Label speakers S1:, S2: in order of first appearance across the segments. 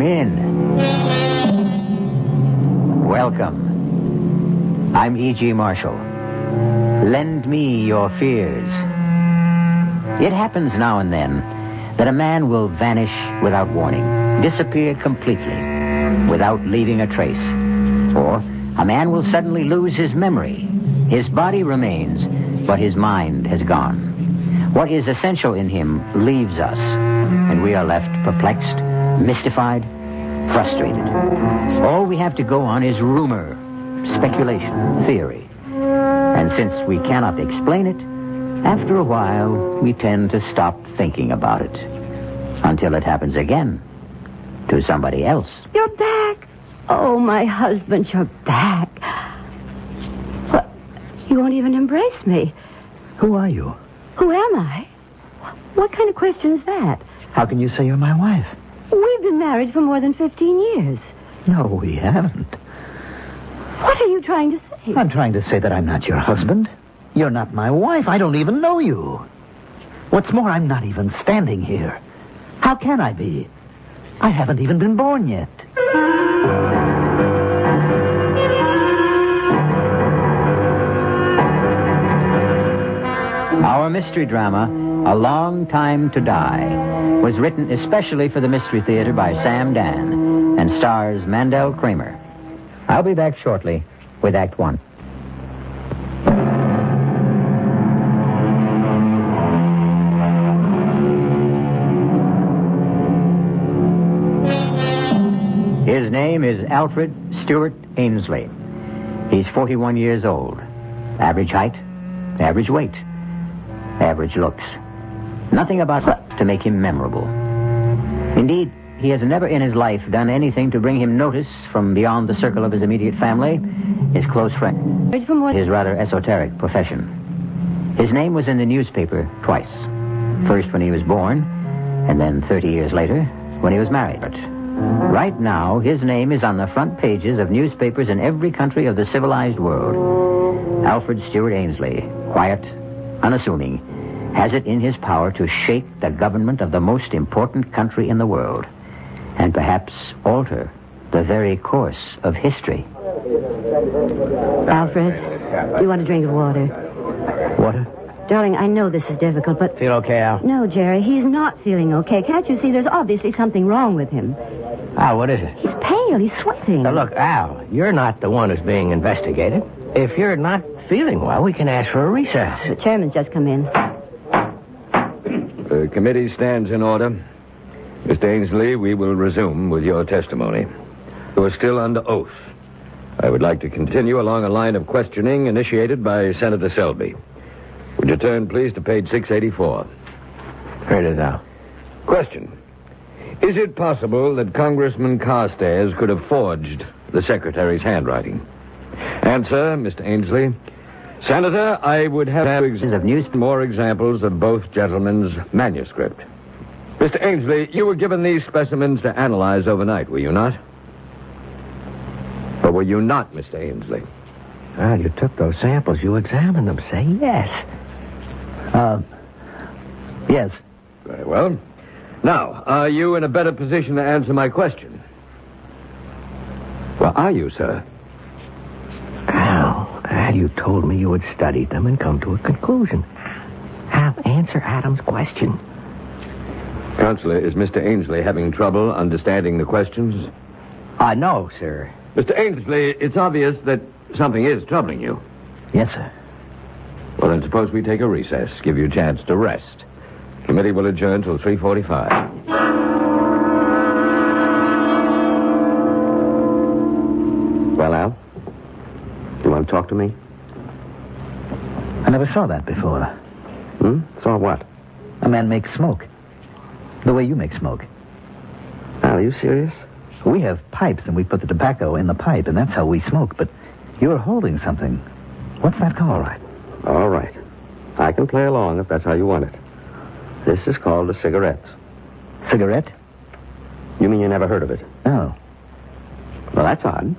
S1: in. Welcome. I'm E.G. Marshall. Lend me your fears. It happens now and then that a man will vanish without warning, disappear completely, without leaving a trace. Or a man will suddenly lose his memory. His body remains, but his mind has gone. What is essential in him leaves us, and we are left perplexed, mystified, frustrated. All we have to go on is rumor, speculation, theory. And since we cannot explain it, after a while, we tend to stop thinking about it. Until it happens again. To somebody else.
S2: You're back. Oh, my husband, you're back. What? You won't even embrace me.
S3: Who are you?
S2: Who am I? What kind of question is that?
S3: How can you say you're my wife?
S2: We've been married for more than 15 years.
S3: No, we haven't.
S2: What are you trying to say?
S3: I'm trying to say that I'm not your husband. You're not my wife. I don't even know you. What's more, I'm not even standing here. How can I be? I haven't even been born yet.
S1: Our mystery drama, A Long Time to Die, was written especially for the Mystery Theater by Sam Dan and stars Mandel Kramer. I'll be back shortly with Act One. His name is Alfred Stewart Ainsley. He's 41 years old. Average height, average weight, average looks. Nothing about to make him memorable. Indeed, he has never in his life done anything to bring him notice from beyond the circle of his immediate family, his close friend, his rather esoteric profession. His name was in the newspaper twice. First when he was born, and then 30 years later when he was married. Right now, his name is on the front pages of newspapers in every country of the civilized world. Alfred Stewart Ainsley, quiet, unassuming, has it in his power to shake the government of the most important country in the world, and perhaps alter the very course of history.
S2: Alfred, do you want a drink of water?
S3: Water?
S2: Darling, I know this is difficult, but...
S3: Feel okay, Al?
S2: No, Jerry, he's not feeling okay. Can't you see there's obviously something wrong with him?
S3: Al, what is it?
S2: He's pale. He's sweating.
S4: Now, look, Al, you're not the one who's being investigated. If you're not feeling well, we can ask for a recess.
S2: The chairman's just come in.
S5: The committee stands in order. Mr. Ainsley, we will resume with your testimony. You are still under oath. I would like to continue along a line of questioning initiated by Senator Selby. Would you turn, please, to page 684?
S4: Heard it, Al.
S5: Question. Is it possible that Congressman Carstairs could have forged the secretary's handwriting? Answer, Mr. Ainsley. Senator, I would have more examples of both gentlemen's manuscript. Mr. Ainsley, you were given these specimens to analyze overnight, were you not? Or were you not, Mr. Ainsley?
S4: Al, you took those samples. You examined them. Say yes.
S3: Yes.
S5: Very well. Now, are you in a better position to answer my question? Well, are you, sir?
S4: Al, you told me you had studied them and come to a conclusion. Al, answer Adam's question.
S5: Counselor, is Mr. Ainsley having trouble understanding the questions?
S4: No, sir.
S5: Mr. Ainsley, it's obvious that something is troubling you.
S3: Yes, sir.
S5: Well, then suppose we take a recess, give you a chance to rest. Committee will adjourn till 3:45.
S4: Well, Al? You want to talk to me?
S3: I never saw that before.
S4: Saw what?
S3: A man make smoke. The way you make smoke.
S4: Al, are you serious?
S3: We have pipes, and we put the tobacco in the pipe, and that's how we smoke. But you're holding something. What's that called?
S4: All right. I can play along if that's how you want it. This is called a cigarette.
S3: Cigarette?
S4: You mean you never heard of it?
S3: No.
S4: Well, that's odd.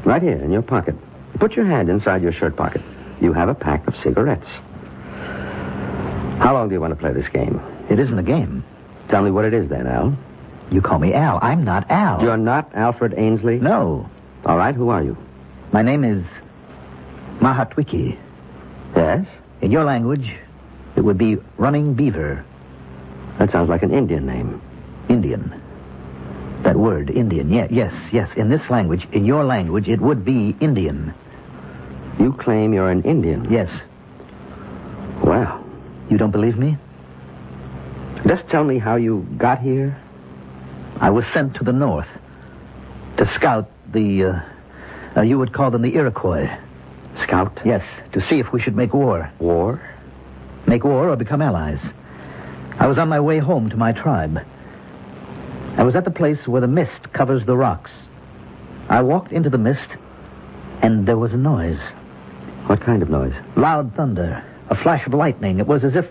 S4: Right here in your pocket. Put your hand inside your shirt pocket. You have a pack of cigarettes. How long do you want to play this game?
S3: It isn't a game.
S4: Tell me what it is then, Al.
S3: You call me Al. I'm not Al.
S4: You're not Alfred Ainsley?
S3: No.
S4: All right, who are you?
S3: My name is Mahatwiki.
S4: Yes?
S3: In your language, it would be Running Beaver.
S4: That sounds like an Indian name.
S3: Indian. That word, Indian. Yes. In this language, in your language, it would be Indian.
S4: You claim you're an Indian?
S3: Yes.
S4: Well.
S3: You don't believe me?
S4: Just tell me how you got here.
S3: I was sent to the north to scout the, you would call them the Iroquois.
S4: Scout?
S3: Yes, to see if we should make war.
S4: War?
S3: Make war or become allies. I was on my way home to my tribe. I was at the place where the mist covers the rocks. I walked into the mist, and there was a noise.
S4: What kind of noise?
S3: Loud thunder, a flash of lightning. It was as if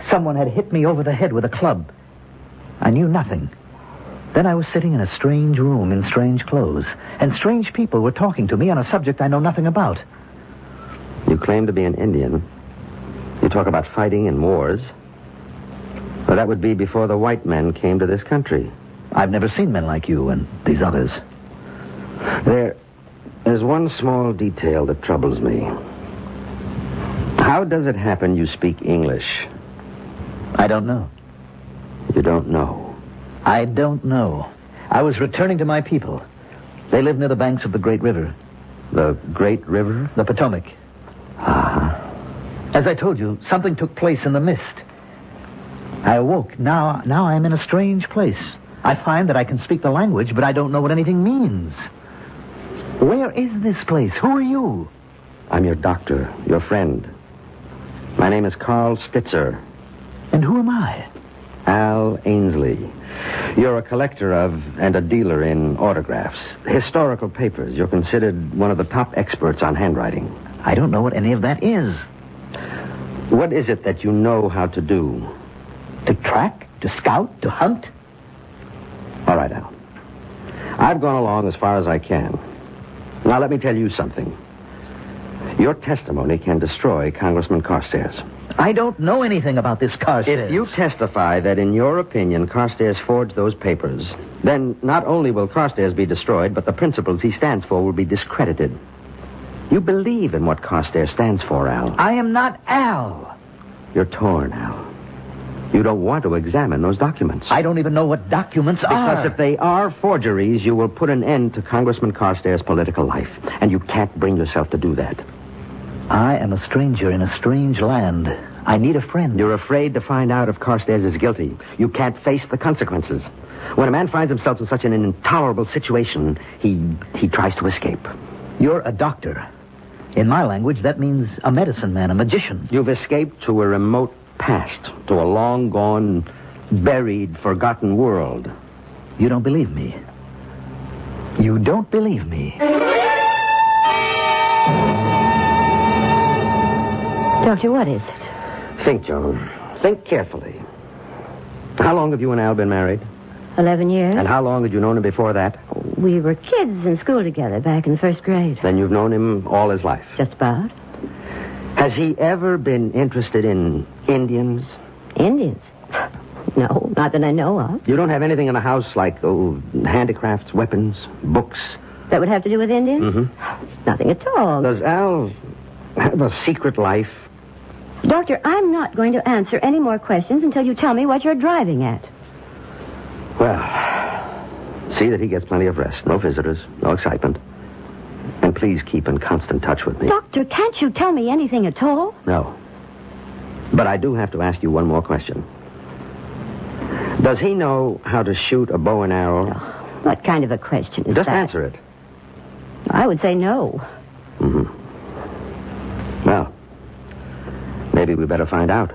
S3: someone had hit me over the head with a club. I knew nothing. Then I was sitting in a strange room in strange clothes, and strange people were talking to me on a subject I know nothing about.
S4: You claim to be an Indian. You talk about fighting and wars. Well, that would be before the white men came to this country.
S3: I've never seen men like you and these others.
S4: There's one small detail that troubles me. How does it happen you speak English?
S3: I don't know.
S4: You don't know?
S3: I don't know. I was returning to my people. They live near the banks of the Great River.
S4: The Great River?
S3: The Potomac. As I told you, something took place in the mist. I awoke. Now I'm in a strange place. I find that I can speak the language, but I don't know what anything means. Where is this place? Who are you?
S4: I'm your doctor, your friend. My name is Carl Stitzer.
S3: And who am I?
S4: Al Ainsley. You're a collector of and a dealer in autographs, historical papers. You're considered one of the top experts on handwriting.
S3: I don't know what any of that is.
S4: What is it that you know how to do?
S3: To track? To scout? To hunt?
S4: All right, Al. I've gone along as far as I can. Now, let me tell you something. Your testimony can destroy Congressman Carstairs.
S3: I don't know anything about this Carstairs.
S4: If you testify that, in your opinion, Carstairs forged those papers, then not only will Carstairs be destroyed, but the principles he stands for will be discredited. You believe in what Carstairs stands for, Al.
S3: I am not Al.
S4: You're torn, Al. You don't want to examine those documents.
S3: I don't even know what documents are.
S4: Because if they are forgeries, you will put an end to Congressman Carstairs' political life. And you can't bring yourself to do that.
S3: I am a stranger in a strange land. I need a friend.
S4: You're afraid to find out if Carstairs is guilty. You can't face the consequences. When a man finds himself in such an intolerable situation, he tries to escape.
S3: You're a doctor. In my language, that means a medicine man, a magician.
S4: You've escaped to a remote past, to a long-gone, buried, forgotten world.
S3: You don't believe me. You don't believe me.
S2: Doctor, what is it?
S4: Think, Joan. Think carefully. How long have you and Al been married?
S2: 11 years.
S4: And how long had you known him before that?
S2: We were kids in school together back in the first grade.
S4: Then you've known him all his life.
S2: Just about.
S4: Has he ever been interested in Indians?
S2: Indians? No, not that I know of.
S4: You don't have anything in the house like handicrafts, weapons, books?
S2: That would have to do with Indians?
S4: Mm-hmm.
S2: Nothing at all.
S4: Does Al have a secret life?
S2: Doctor, I'm not going to answer any more questions until you tell me what you're driving at.
S4: Well, see that he gets plenty of rest. No visitors, no excitement. And please keep in constant touch with me.
S2: Doctor, can't you tell me anything at all?
S4: No. But I do have to ask you one more question. Does he know how to shoot a bow and arrow?
S2: What kind of a question is
S4: Just
S2: that?
S4: answer it.
S2: I would say no.
S4: Mm-hmm. Well, maybe we better find out.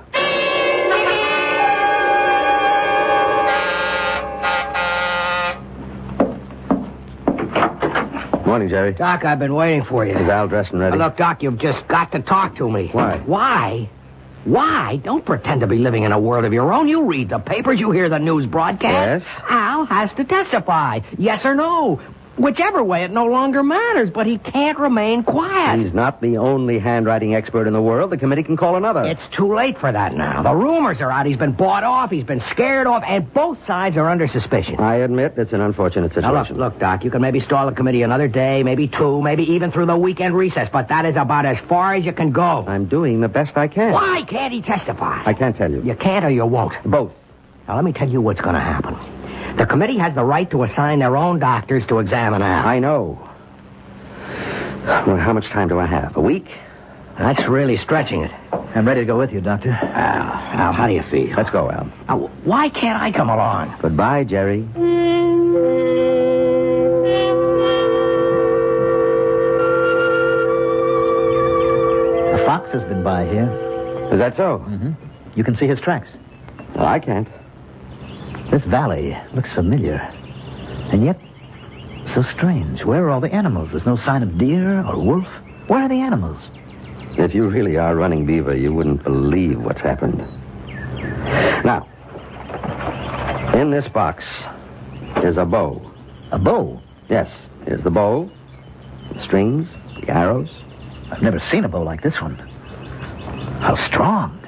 S4: Morning, Jerry.
S6: Doc, I've been waiting for you.
S4: Is Al dressed and ready?
S6: Look, Doc, you've just got to talk to me.
S4: Why?
S6: Why? Why? Don't pretend to be living in a world of your own. You read the papers, you hear the news broadcast.
S4: Yes?
S6: Al has to testify. Yes or no? whichever way, it no longer matters, but he can't remain quiet.
S4: He's not the only handwriting expert in the world. The committee can call another.
S6: It's too late for that now. The rumors are out. He's been bought off, he's been scared off, and both sides are under suspicion.
S4: I admit it's an unfortunate situation.
S6: Now, look, Doc, you can maybe stall the committee another day, maybe two, maybe even through the weekend recess, but that is about as far as you can go.
S4: I'm doing the best I can.
S6: Why can't he testify?
S4: I can't tell you.
S6: You can't or you won't?
S4: Both.
S6: Now, let me tell you what's going to happen. The committee has the right to assign their own doctors to examine Al.
S4: I know. Well, how much time do I have? A week?
S6: That's really stretching it.
S3: I'm ready to go with you, Doctor.
S6: Al, how do you feel?
S4: Let's go, Al.
S6: Why can't I come along?
S4: Goodbye, Jerry.
S3: A fox has been by here.
S4: Is that so?
S3: Mm-hmm. You can see his tracks.
S4: Well, I can't.
S3: This valley looks familiar. And yet, so strange. Where are all the animals? There's no sign of deer or wolf. Where are the animals?
S4: If you really are running beaver, you wouldn't believe what's happened. Now, in this box is a bow.
S3: A bow?
S4: Yes, here's the bow, the strings, the arrows.
S3: I've never seen a bow like this one. How strong.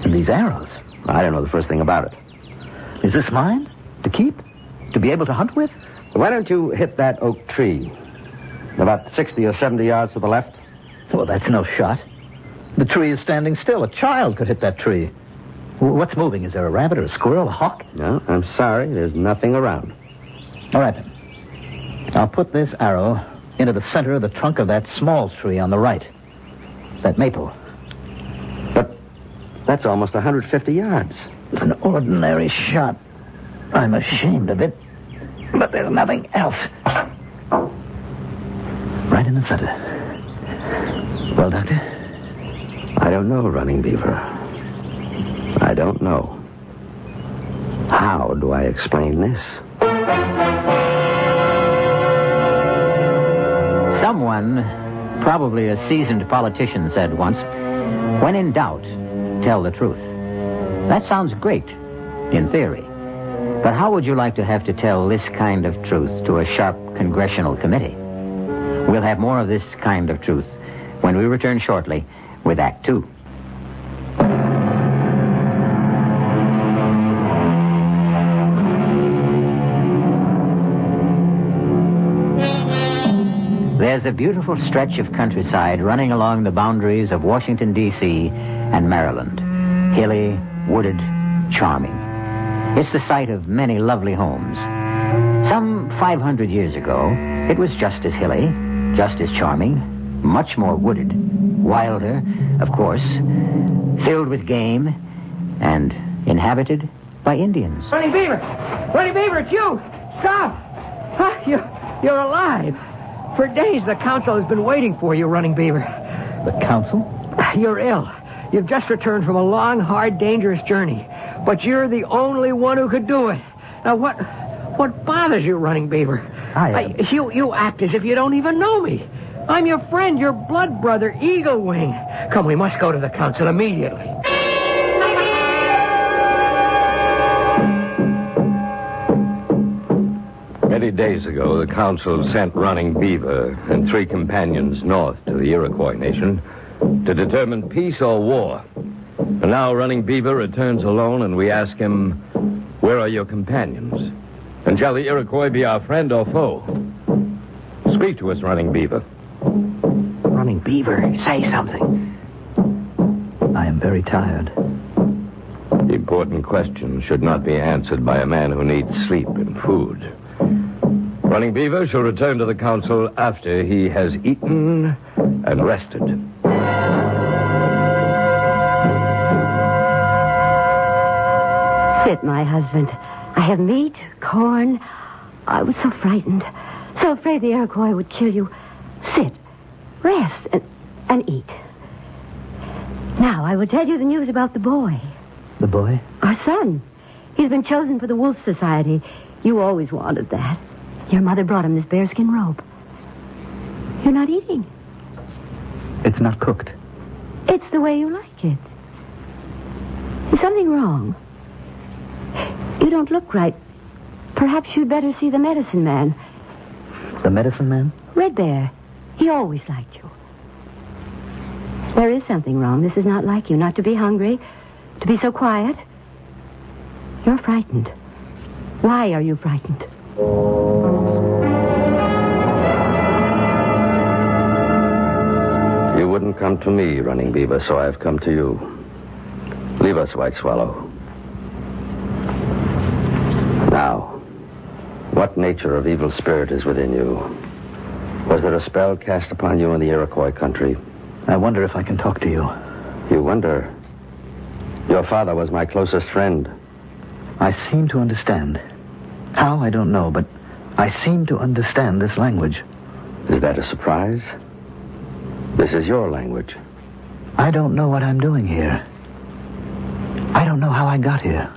S3: And these arrows.
S4: I don't know the first thing about it.
S3: Is this mine? To keep? To be able to hunt with?
S4: Why don't you hit that oak tree? About 60 or 70 yards to the left.
S3: Well, that's no shot. The tree is standing still. A child could hit that tree. What's moving? Is there a rabbit or a squirrel, a hawk?
S4: No, I'm sorry. There's nothing around.
S3: All right, then. I'll put this arrow into the center of the trunk of that small tree on the right. That maple.
S4: But that's almost 150 yards.
S3: It's an ordinary shot. I'm ashamed of it. But there's nothing else. Right in the center. Well, Doctor?
S4: I don't know, Running Beaver. I don't know. How do I explain this?
S1: Someone, probably a seasoned politician, said once, when in doubt, tell the truth. That sounds great, in theory. But how would you like to have to tell this kind of truth to a sharp congressional committee? We'll have more of this kind of truth when we return shortly with Act 2. There's a beautiful stretch of countryside running along the boundaries of Washington, D.C. and Maryland. Hilly, wooded, charming. It's the site of many lovely homes. Some 500 years ago, it was just as hilly, just as charming, much more wooded, wilder, of course, filled with game, and inhabited by Indians.
S6: Running Beaver! Running Beaver, it's you! Stop! Huh? You're alive. For days, the council has been waiting for you, Running Beaver.
S3: The council?
S6: You're ill. You've just returned from a long, hard, dangerous journey. But you're the only one who could do it. Now, what bothers you, Running Beaver? You act as if you don't even know me. I'm your friend, your blood brother, Eagle Wing. Come, we must go to the council immediately.
S5: Many days ago, the council sent Running Beaver and 3 companions north to the Iroquois Nation to determine peace or war. And now Running Beaver returns alone, and we ask him, where are your companions? And shall the Iroquois be our friend or foe? Speak to us, Running Beaver.
S6: Running Beaver, say something.
S3: I am very tired.
S5: Important questions should not be answered by a man who needs sleep and food. Running Beaver shall return to the council after he has eaten and rested.
S2: Sit, my husband. I have meat, corn. I was so frightened. So afraid the Iroquois would kill you. Sit, rest, and eat. Now, I will tell you the news about the boy.
S3: The boy?
S2: Our son. He's been chosen for the Wolf Society. You always wanted that. Your mother brought him this bearskin robe. You're not eating.
S3: It's not cooked.
S2: It's the way you like it. Is something wrong? You don't look right. Perhaps you'd better see the medicine man.
S3: The medicine man?
S2: Red Bear. He always liked you. There is something wrong. This is not like you. Not to be hungry, to be so quiet. You're frightened. Why are you frightened?
S4: You wouldn't come to me, Running Beaver, so I've come to you. Leave us, White Swallow. Now, what nature of evil spirit is within you? Was there a spell cast upon you in the Iroquois country?
S3: I wonder if I can talk to you.
S4: You wonder? Your father was my closest friend.
S3: I seem to understand. How, I don't know, but I seem to understand this language.
S4: Is that a surprise? This is your language.
S3: I don't know what I'm doing here. I don't know how I got here.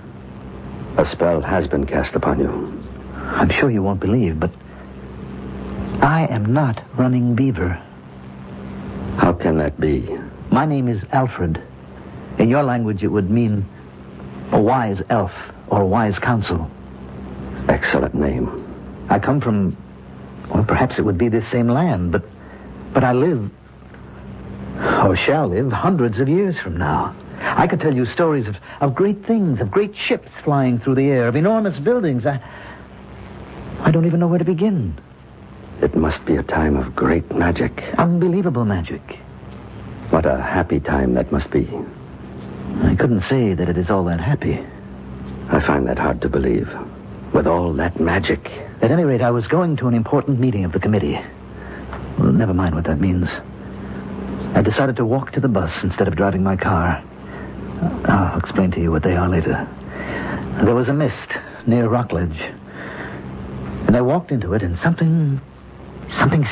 S4: A spell has been cast upon you.
S3: I'm sure you won't believe, but I am not Running Beaver.
S4: How can that be?
S3: My name is Alfred. In your language, it would mean a wise elf or wise counsel.
S4: Excellent name.
S3: I come from, well, perhaps it would be this same land, but I live, or shall live, hundreds of years from now. I could tell you stories of great things, of great ships flying through the air, of enormous buildings. I don't even know where to begin.
S4: It must be a time of great magic.
S3: Unbelievable magic.
S4: What a happy time that must be.
S3: I couldn't say that it is all that happy.
S4: I find that hard to believe. With all that magic.
S3: At any rate, I was going to an important meeting of the committee. Well, never mind what that means. I decided to walk to the bus instead of driving my car. I'll explain to you what they are later. There was a mist near Rockledge. And I walked into it, and something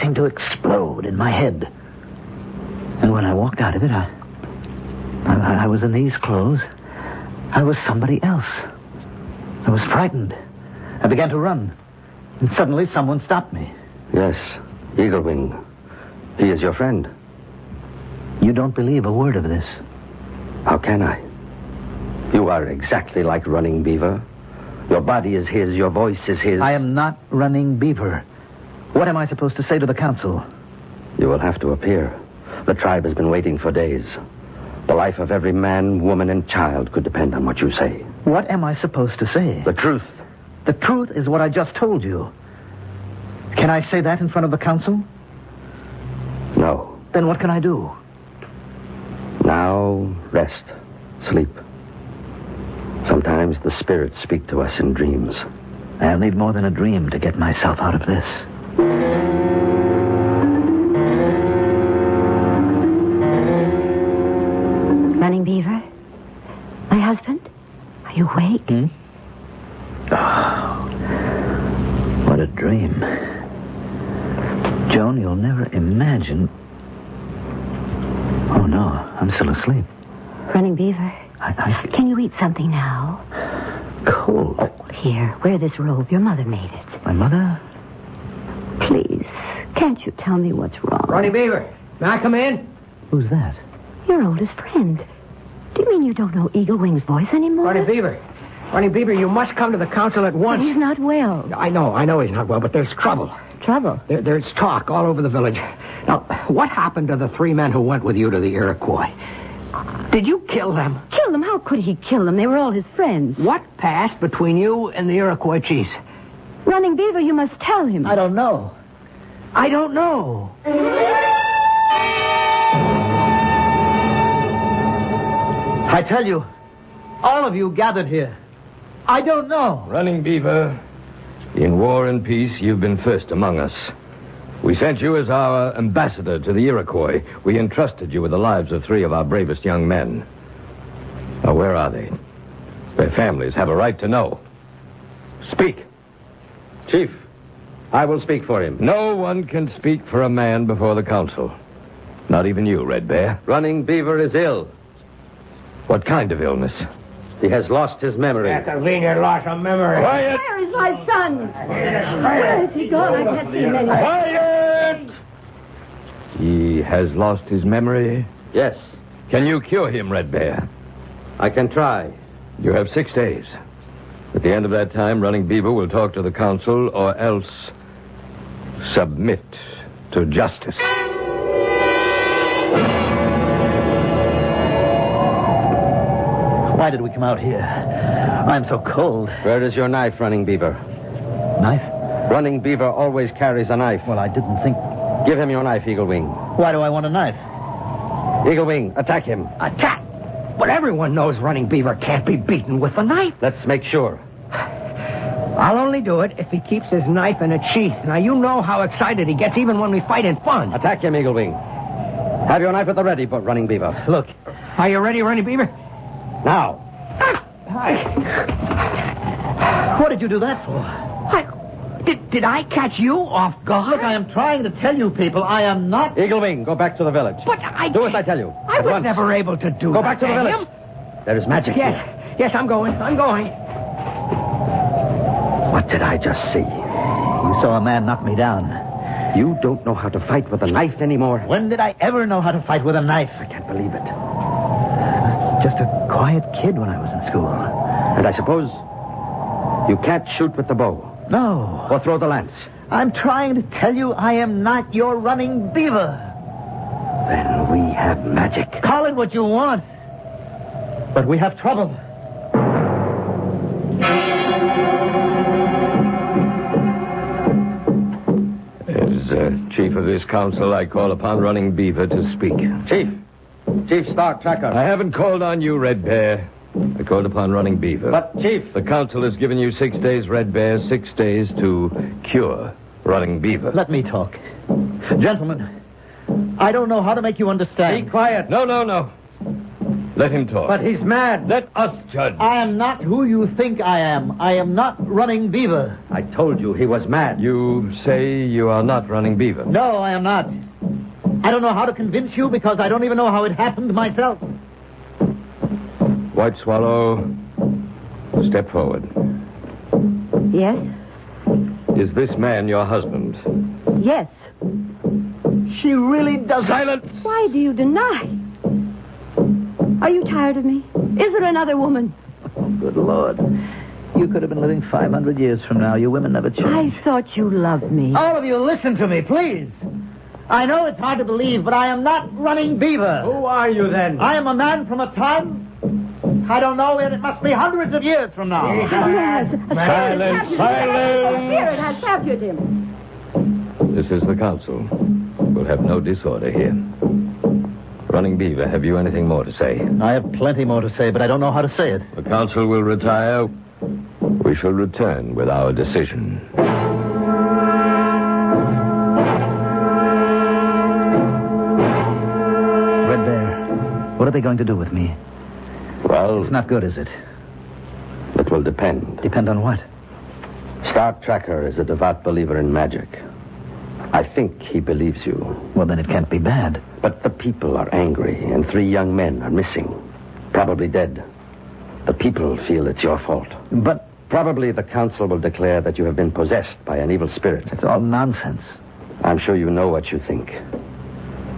S3: seemed to explode in my head. And when I walked out of it, I was in these clothes. I was somebody else. I was frightened. I began to run. And suddenly someone stopped me.
S4: Yes, Eaglewing. He is your friend.
S3: You don't believe a word of this.
S4: How can I? You are exactly like Running Beaver. Your body is his, your voice is his.
S3: I am not Running Beaver. What am I supposed to say to the council?
S4: You will have to appear. The tribe has been waiting for days. The life of every man, woman, and child could depend on what you say.
S3: What am I supposed to say?
S4: The truth.
S3: The truth is what I just told you. Can I say that in front of the council?
S4: No.
S3: Then what can I do?
S4: Now, rest. Sleep. Sometimes the spirits speak to us in dreams.
S3: I'll need more than a dream to get myself out of this.
S2: Running Beaver? My husband? Are you awake?
S3: Oh, what a dream. Joan, you'll never imagine. Oh, no, I'm still asleep.
S2: Running Beaver, can you eat something now?
S3: Cold.
S2: Oh, here, wear this robe. Your mother made it.
S3: My mother?
S2: Please, can't you tell me what's wrong?
S6: Running Beaver, may I come in?
S3: Who's that?
S2: Your oldest friend. Do you mean you don't know Eaglewing's voice anymore?
S6: Running Beaver, you must come to the council at once.
S2: He's not well.
S6: I know he's not well, but there's trouble.
S2: Trouble?
S6: There's talk all over the village. Now, what happened to the 3 men who went with you to the Iroquois? Did you kill them?
S2: Kill them? How could he kill them? They were all his friends.
S6: What passed between you and the Iroquois chiefs?
S2: Running Beaver, you must tell him.
S3: I don't know.
S6: I don't know.
S3: I tell you, all of you gathered here. I don't know.
S5: Running Beaver, in war and peace, you've been first among us. We sent you as our ambassador to the Iroquois. We entrusted you with the lives of 3 of our bravest young men. Now, where are they? Their families have a right to know. Speak.
S4: Chief, I will speak for him.
S5: No one can speak for a man before the council. Not even you, Red Bear.
S4: Running Beaver is ill.
S5: What kind of illness?
S4: He has lost his memory.
S6: That's a convenient loss of memory.
S5: Quiet!
S2: Where is my son? Where is he gone? I can't see him anywhere.
S5: Quiet! He has lost his memory?
S4: Yes,
S5: Can you cure him, Red Bear?
S4: I can try.
S5: You have 6 days. At the end of that time, Running Beaver will talk to the council, or else submit to justice.
S3: Why did we come out here? I'm so cold.
S4: Where is your knife, Running Beaver?
S3: Knife?
S4: Running Beaver always carries a knife.
S3: Well, I didn't think...
S4: Give him your knife, Eagle Wing.
S3: Why do I want a knife?
S4: Eagle Wing, attack him.
S6: Attack? But everyone knows Running Beaver can't be beaten with a knife.
S4: Let's make sure.
S6: I'll only do it if he keeps his knife in a sheath. Now, you know how excited he gets even when we fight in fun.
S4: Attack him, Eagle Wing. Have your knife at the ready, but Running Beaver.
S3: Look.
S6: Are you ready, Running Beaver?
S4: Now.
S3: What did you do that for?
S6: Did I catch you off guard?
S3: Look, I am trying to tell you people I am not...
S4: Eagle Wing, go back to the village.
S6: But
S4: Do as I tell you.
S6: I
S4: At
S6: was
S4: once.
S6: never able to do
S4: Go
S6: that.
S4: back to the village.
S6: Him?
S4: There is magic here.
S6: Yes, I'm going.
S4: What did I just see?
S3: You saw a man knock me down.
S4: You don't know how to fight with a knife anymore.
S3: When did I ever know how to fight with a knife?
S4: I can't believe it.
S3: Just a quiet kid when I was in school.
S4: And I suppose you can't shoot with the bow.
S3: No.
S4: Or throw the lance.
S3: I'm trying to tell you I am not your Running Beaver.
S4: Then we have magic.
S3: Call it what you want. But we have trouble.
S5: As chief of this council, I call upon Running Beaver to speak.
S4: Chief Star Tracker.
S5: I haven't called on you, Red Bear. I called upon Running Beaver.
S4: But, Chief...
S5: The council has given you 6 days, Red Bear, 6 days to cure Running Beaver.
S3: Let me talk. Gentlemen, I don't know how to make you understand.
S4: Be quiet.
S5: No. Let him talk.
S4: But he's mad.
S5: Let us judge.
S3: I am not who you think I am. I am not Running Beaver.
S4: I told you he was mad.
S5: You say you are not Running Beaver.
S3: No, I am not. I don't know how to convince you because I don't even know how it happened myself.
S5: White Swallow, step forward.
S2: Yes?
S5: Is this man your husband?
S2: Yes.
S3: She really does...
S5: Silence!
S2: Why do you deny? Are you tired of me? Is there another woman?
S3: Oh, good Lord. You could have been living 500 years from now. You women never change.
S2: I thought you loved me.
S3: All of you, listen to me, please. I know it's hard to believe, but I am not Running Beaver.
S4: Who are you, then?
S3: I am a man from a time... I don't know, and it must be hundreds of years from now.
S2: Silence!
S5: Silence!
S2: A spirit has captured him.
S5: This is the council. We'll have no disorder here. Running Beaver, have you anything more to say?
S3: I have plenty more to say, but I don't know how to say it.
S5: The council will retire. We shall return with our decision.
S3: Red Bear, what are they going to do with me?
S5: Well,
S3: It's not good, is it?
S5: it will depend.
S3: Depend on what?
S4: Star Tracker is a devout believer in magic. I think he believes you.
S3: Well, then it can't be bad.
S4: But the people are angry, and 3 young men are missing. Probably dead. The people feel it's your fault.
S3: But
S4: Probably the council will declare that you have been possessed by an evil spirit.
S3: it's all nonsense.
S4: I'm sure you know what you think.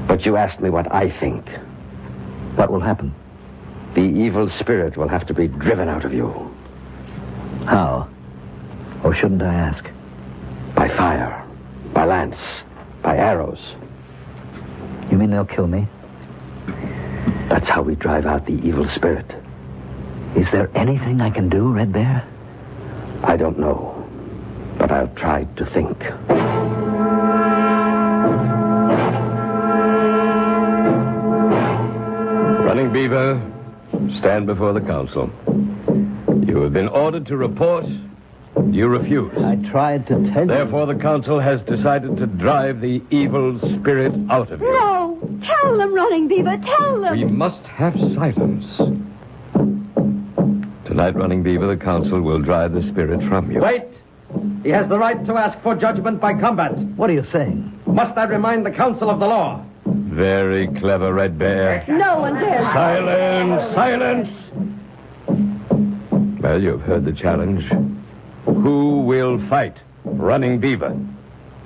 S4: But you asked me what I think.
S3: What will happen?
S4: The evil spirit will have to be driven out of you.
S3: How? Or shouldn't I ask?
S4: By fire. By lance. By arrows.
S3: You mean they'll kill me?
S4: That's how we drive out the evil spirit.
S3: Is there anything I can do, Red Bear?
S4: I don't know. But I'll try to think.
S5: Running Beaver, stand before the council. You have been ordered to report. You refuse.
S3: I tried to tell you.
S5: Therefore, the council has decided to drive the evil spirit out of you.
S2: No! Tell them, Running Beaver, tell them!
S5: We must have silence. Tonight, Running Beaver, the council will drive the spirit from you.
S4: Wait! He has the right to ask for judgment by combat.
S3: What are you saying?
S4: Must I remind the council of the law?
S5: Very clever, Red Bear.
S2: No one dares.
S5: Silence! Silence! Well, you've heard the challenge. Who will fight Running Beaver?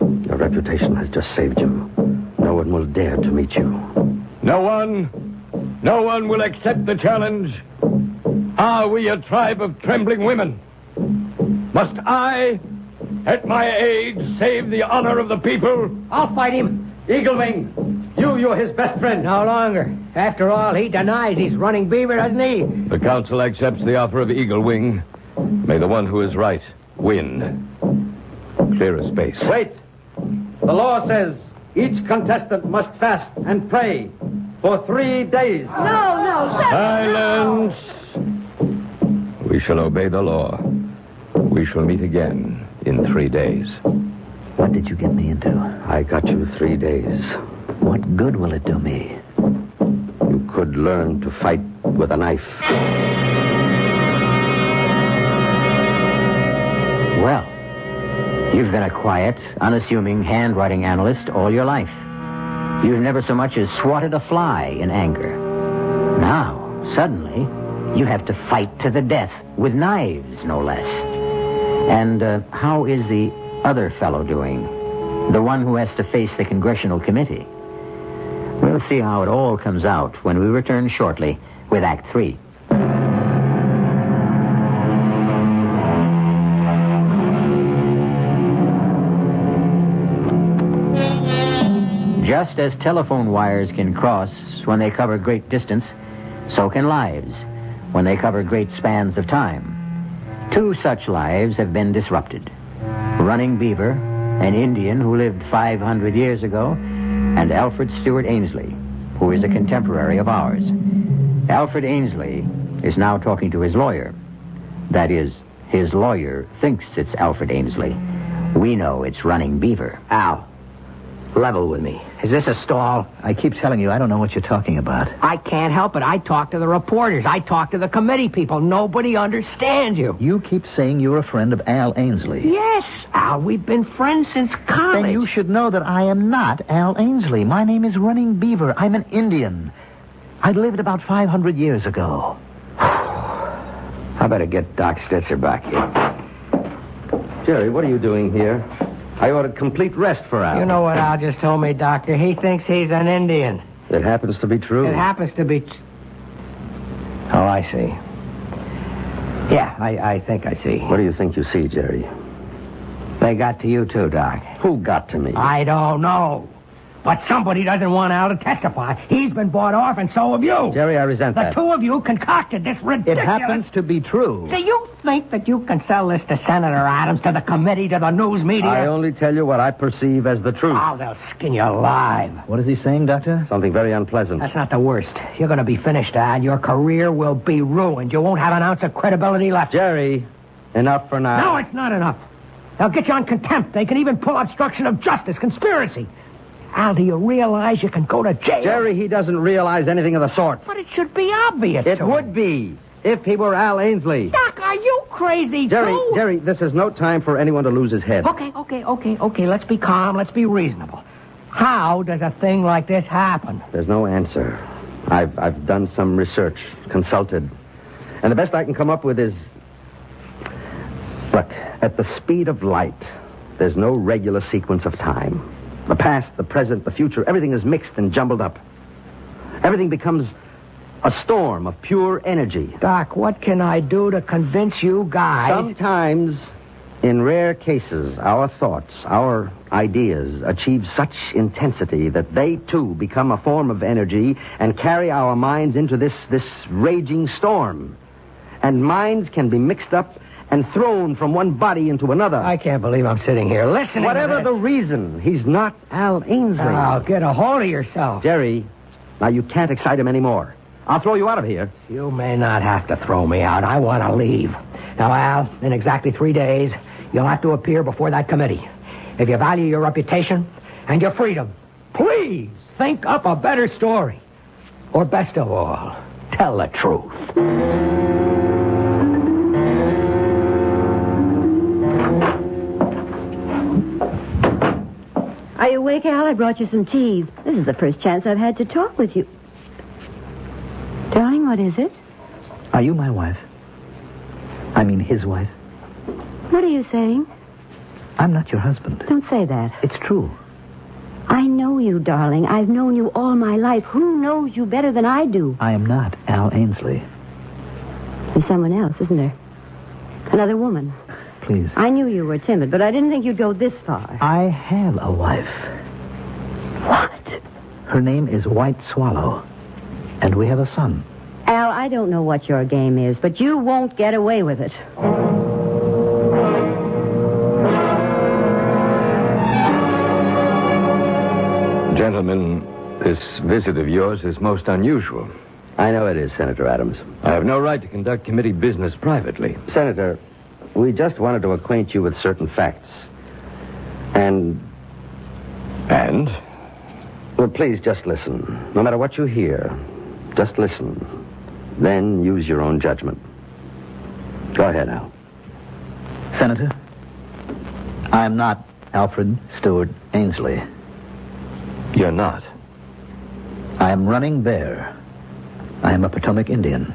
S4: Your reputation has just saved you. No one will dare to meet you.
S5: No one? No one will accept the challenge? Are we a tribe of trembling women? Must I At my age, save the honor of the people.
S6: I'll fight him.
S4: Eagle Wing, you're his best friend.
S6: No longer. After all, he denies he's running beaver, doesn't he?
S5: The council accepts the offer of Eagle Wing. May the one who is right win. Clear a space.
S4: Wait. The law says each contestant must fast and pray for 3 days.
S2: No.
S5: Silence! We shall obey the law. We shall meet again in 3 days.
S3: What did you get me into?
S4: I got you 3 days.
S3: What good will it do me?
S4: You could learn to fight with a knife.
S1: Well, you've been a quiet, unassuming handwriting analyst all your life. You've never so much as swatted a fly in anger. Now, suddenly, you have to fight to the death with knives, no less. And how is the other fellow doing? The one who has to face the congressional committee. We'll see how it all comes out when we return shortly with Act 3. Just as telephone wires can cross when they cover great distance, so can lives when they cover great spans of time. 2 such lives have been disrupted. Running Beaver, an Indian who lived 500 years ago, and Alfred Stewart Ainsley, who is a contemporary of ours. Alfred Ainsley is now talking to his lawyer. That is, his lawyer thinks it's Alfred Ainsley. We know it's Running Beaver.
S6: Al, level with me. Is this a stall?
S3: I keep telling you, I don't know what you're talking about.
S6: I can't help it. I talk to the reporters. I talk to the committee people. Nobody understands you.
S3: You keep saying you're a friend of Al Ainsley.
S6: Yes, Al. We've been friends since college.
S3: Then you should know that I am not Al Ainsley. My name is Running Beaver. I'm an Indian. I lived about 500 years ago.
S6: I better get Doc Stitzer back here.
S4: Jerry, what are you doing here? I ordered complete rest for Al.
S6: You know what Al just told me, Doctor? He thinks he's an Indian.
S4: It happens to be true.
S6: It happens to be... Oh, I see. Yeah, I think I see.
S4: What do you think you see, Jerry?
S6: They got to you, too, Doc.
S4: Who got to me?
S6: I don't know. But somebody doesn't want Al to testify. He's been bought off, and so have you.
S4: Jerry, I resent
S6: the
S4: that.
S6: The 2 of you concocted this ridiculous...
S3: It happens to be true.
S6: Do you think that you can sell this to Senator Adams, to the committee, to the news media?
S4: I only tell you what I perceive as the truth.
S6: Oh, they'll skin you alive.
S3: What is he saying, Doctor?
S4: Something very unpleasant.
S6: That's not the worst. You're going to be finished, Al. Your career will be ruined. You won't have an ounce of credibility left.
S4: Jerry, enough for now.
S6: No, it's not enough. They'll get you on contempt. They can even pull obstruction of justice, conspiracy. Al, do you realize you can go to jail?
S4: Jerry, he doesn't realize anything of the sort.
S6: But it should be obvious
S4: It
S6: to him.
S4: would be, if he were Al Ainsley.
S6: Doc, are you crazy, too?
S4: Jerry, this is no time for anyone to lose his head.
S6: Okay. Let's be calm. Let's be reasonable. How does a thing like this happen?
S4: There's no answer. I've done some research, consulted. And the best I can come up with is... Look, at the speed of light, there's no regular sequence of time. The past, the present, the future, everything is mixed and jumbled up. Everything becomes a storm of pure energy.
S6: Doc, what can I do to convince you guys?
S4: Sometimes, in rare cases, our thoughts, our ideas achieve such intensity that they, too, become a form of energy and carry our minds into this raging storm. And minds can be mixed up and thrown from one body into another.
S6: I can't believe I'm sitting here listening
S4: Whatever
S6: to
S4: the reason, he's not Al Ainsley.
S6: Oh, get a hold of yourself.
S4: Jerry, now you can't excite him anymore. I'll throw you out of here.
S6: You may not have to throw me out. I want to leave. Now, Al, in exactly 3 days, you'll have to appear before that committee. If you value your reputation and your freedom, please think up a better story. Or best of all, tell the truth.
S2: Are you awake, Al? I brought you some tea. This is the first chance I've had to talk with you. Darling, what is it?
S3: Are you my wife? I mean his wife?
S2: What are you saying?
S3: I'm not your husband.
S2: Don't say that.
S3: It's true.
S2: I know you, darling. I've known you all my life. Who knows you better than I do?
S3: I am not Al Ainsley.
S2: There's someone else, isn't there? Another woman.
S3: please.
S2: I knew you were timid, but I didn't think you'd go this far.
S3: I have a wife.
S2: What?
S3: Her name is White Swallow, and we have a son.
S2: Al, I don't know what your game is, but you won't get away with it.
S5: Gentlemen, this visit of yours is most unusual.
S4: I know it is, Senator Adams.
S5: I have no right to conduct committee business privately.
S4: Senator, we just wanted to acquaint you with certain facts. And? Well, please just listen. No matter what you hear, just listen. Then use your own judgment. Go ahead, Al.
S3: Senator, I am not Alfred Stewart Ainsley.
S5: You're not.
S3: I am running bear. I am a Potomac Indian.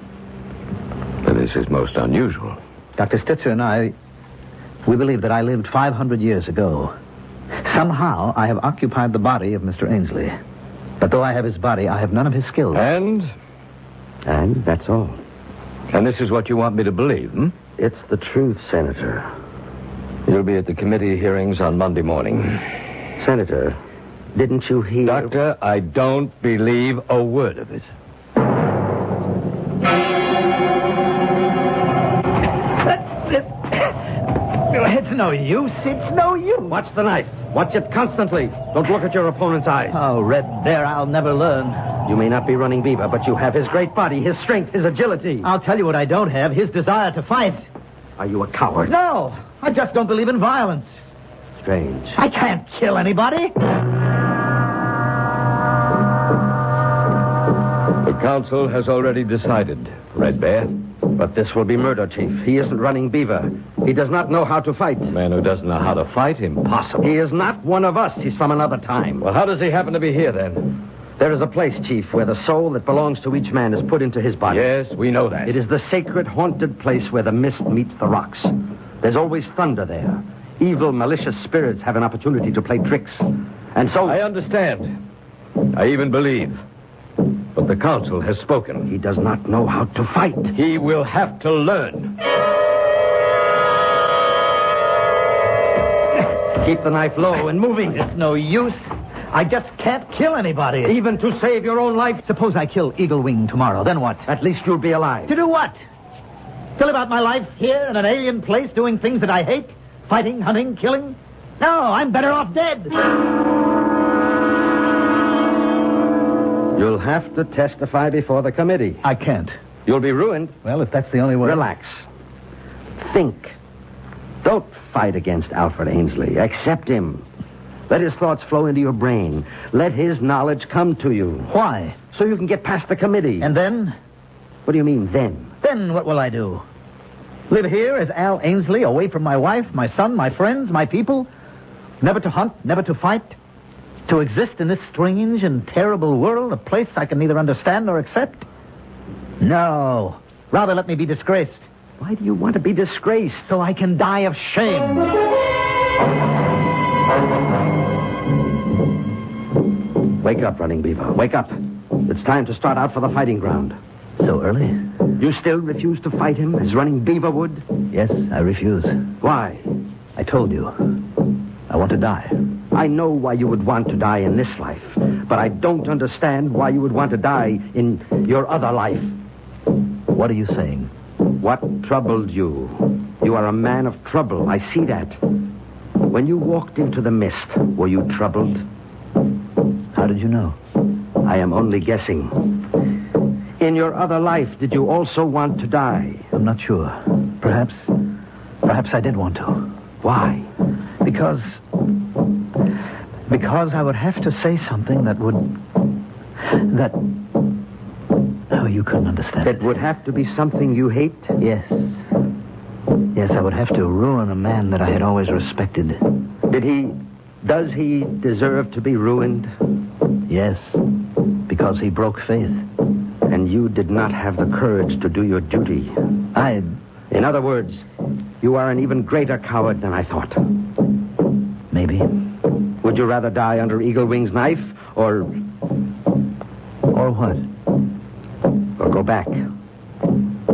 S5: But this is most unusual.
S3: Dr. Stitzer and I, we believe that I lived 500 years ago. Somehow, I have occupied the body of Mr. Ainsley. But though I have his body, I have none of his skills.
S5: And
S4: that's all.
S5: And this is what you want me to believe, hmm?
S4: It's the truth, Senator.
S5: You'll be at the committee hearings on Monday morning.
S4: Senator, didn't you hear...
S5: Doctor, I don't believe a word of it.
S3: It's no use. It's no use.
S4: Watch the knife. Watch it constantly. Don't look at your opponent's eyes.
S3: Oh, Red Bear, I'll never learn.
S4: You may not be running Beaver, but you have his great body, his strength, his agility.
S3: I'll tell you what I don't have, his desire to fight.
S4: Are you a coward?
S3: No, I just don't believe in violence.
S4: Strange.
S3: I can't kill anybody.
S5: The council has already decided, Red Bear.
S4: But this will be murder, Chief. He isn't running Beaver. He does not know how to fight.
S5: A man who doesn't know how to fight? Impossible.
S4: He is not one of us. He's from another time.
S5: Well, how does he happen to be here, then?
S4: There is a place, Chief, where the soul that belongs to each man is put into his body.
S5: Yes, we know that.
S4: It is the sacred, haunted place where the mist meets the rocks. There's always thunder there. Evil, malicious spirits have an opportunity to play tricks. And so...
S5: I understand. I even believe. But the council has spoken.
S4: He does not know how to fight.
S5: He will have to learn.
S4: Keep the knife low and moving.
S3: It's no use. I just can't kill anybody.
S4: Even to save your own life.
S3: Suppose I kill Eagle Wing tomorrow, then what?
S4: At least you'll be alive.
S3: To do what? To live out my life here in an alien place doing things that I hate? Fighting, hunting, killing? No, I'm better off dead.
S4: You'll have to testify before the committee.
S3: I can't.
S4: You'll be ruined.
S3: Well, if that's the only way...
S4: Relax. Think. Don't fight against Alfred Ainsley. Accept him. Let his thoughts flow into your brain. Let his knowledge come to you.
S3: Why?
S4: So you can get past the committee.
S3: And then?
S4: What do you mean, then?
S3: Then what will I do? Live here as Al Ainsley, away from my wife, my son, my friends, my people? Never to hunt, never to fight? To exist in this strange and terrible world, a place I can neither understand nor accept? No. Rather let me be disgraced.
S4: Why do you want to be disgraced?
S3: So I can die of shame.
S4: Wake up, Running Beaver. Wake up. It's time to start out for the fighting ground.
S3: So early?
S4: You still refuse to fight him as Running Beaver would?
S3: Yes, I refuse.
S4: Why?
S3: I told you. I want to die.
S4: I know why you would want to die in this life, but I don't understand why you would want to die in your other life.
S3: What are you saying?
S4: What troubled you? You are a man of trouble. I see that. When you walked into the mist, were you troubled?
S3: How did you know?
S4: I am only guessing. In your other life, did you also want to die?
S3: I'm not sure. Perhaps I did want to.
S4: Why?
S3: Because I would have to say something that oh, you couldn't understand.
S4: It would have to be something you hate?
S3: Yes. Yes, I would have to ruin a man that I had always respected.
S4: Does he deserve to be ruined?
S3: Yes, because he broke faith.
S4: And you did not have the courage to do your duty. In other words, you are an even greater coward than I thought.
S3: Maybe.
S4: Would you rather die under Eagle Wing's knife, or
S3: what?
S4: Or go back?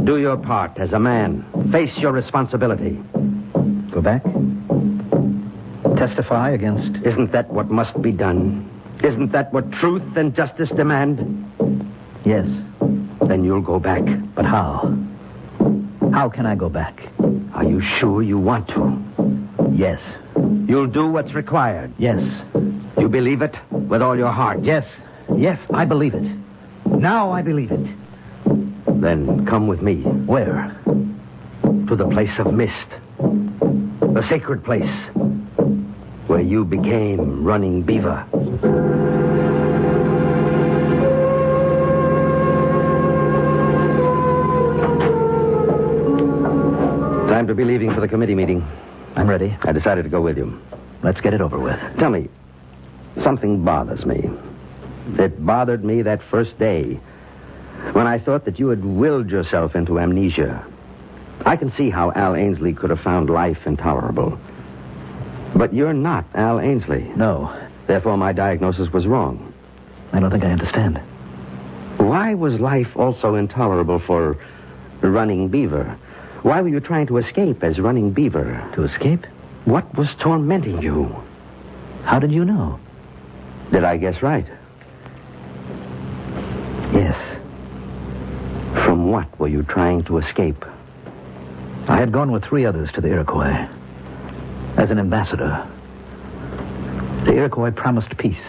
S4: Do your part as a man. Face your responsibility.
S3: Go back? Testify against...
S4: Isn't that what must be done? Isn't that what truth and justice demand?
S3: Yes.
S4: Then you'll go back.
S3: But how? How can I go back?
S4: Are you sure you want to?
S3: Yes.
S4: You'll do what's required?
S3: Yes.
S4: You believe it with all your heart?
S3: Yes. Yes, I believe it. Now I believe it.
S4: Then come with me.
S3: Where?
S4: To the place of mist. The sacred place. Where you became Running Beaver. Time to be leaving for the committee meeting.
S3: I'm ready.
S4: I decided to go with you.
S3: Let's get it over with.
S4: Tell me, something bothers me. It bothered me that first day when I thought that you had willed yourself into amnesia. I can see how Al Ainsley could have found life intolerable. But you're not Al Ainsley.
S3: No.
S4: Therefore, my diagnosis was wrong.
S3: I don't think I understand.
S4: Why was life also intolerable for Running Beaver? Why were you trying to escape as Running Beaver?
S3: To escape?
S4: What was tormenting you?
S3: How did you know?
S4: Did I guess right?
S3: Yes.
S4: From what were you trying to escape?
S3: I had gone with 3 others to the Iroquois as an ambassador. The Iroquois promised peace.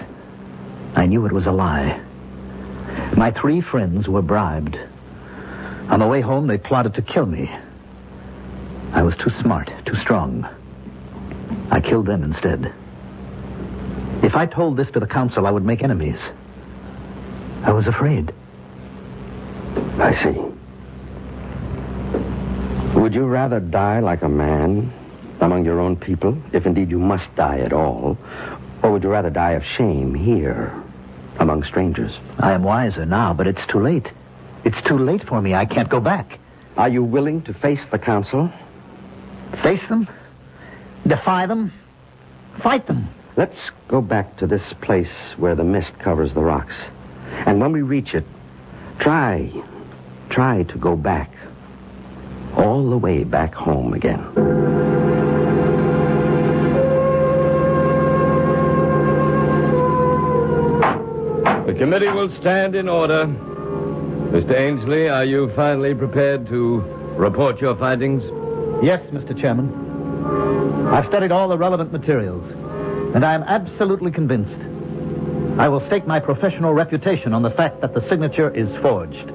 S3: I knew it was a lie. My 3 friends were bribed. On the way home, they plotted to kill me. I was too smart, too strong. I killed them instead. If I told this to the council, I would make enemies. I was afraid.
S4: I see. Would you rather die like a man among your own people, if indeed you must die at all, or would you rather die of shame here among strangers?
S3: I am wiser now, but it's too late. It's too late for me. I can't go back.
S4: Are you willing to face the council?
S3: Face them? Defy them? Fight them?
S4: Let's go back to this place where the mist covers the rocks. And when we reach it, try to go back. All the way back home again.
S5: The committee will stand in order. Mr. Ainsley, are you finally prepared to report your findings?
S3: Yes, Mr. Chairman. I've studied all the relevant materials, and I am absolutely convinced. I will stake my professional reputation on the fact that the signature is forged.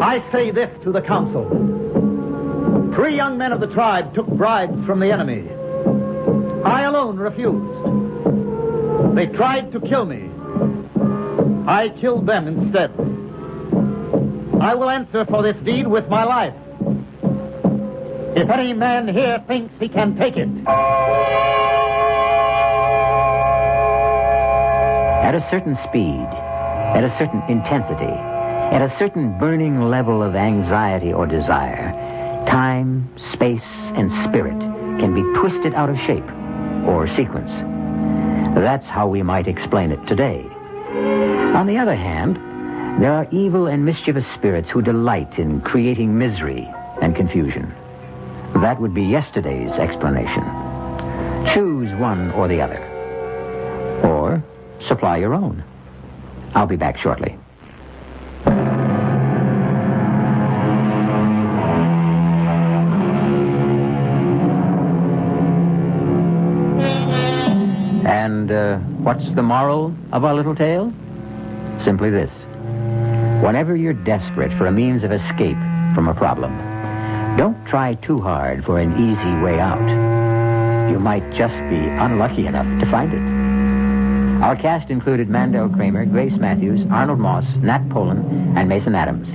S3: I say this to the council. 3 young men of the tribe took bribes from the enemy. I alone refused. They tried to kill me. I killed them instead. I will answer for this deed with my life. If any man here thinks he can take it.
S1: At a certain speed, at a certain intensity, at a certain burning level of anxiety or desire, time, space, and spirit can be twisted out of shape or sequence. That's how we might explain it today. On the other hand, there are evil and mischievous spirits who delight in creating misery and confusion. That would be yesterday's explanation. Choose one or the other. Or supply your own. I'll be back shortly. And what's the moral of our little tale? Simply this. Whenever you're desperate for a means of escape from a problem, don't try too hard for an easy way out. You might just be unlucky enough to find it. Our cast included Mandel Kramer, Grace Matthews, Arnold Moss, Nat Polan, and Mason Adams.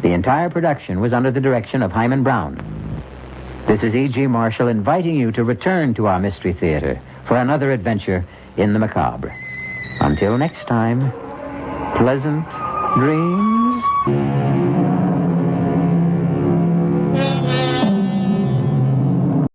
S1: The entire production was under the direction of Himan Brown. This is E.G. Marshall inviting you to return to our Mystery Theater for another adventure in the macabre. Until next time, pleasant dreams.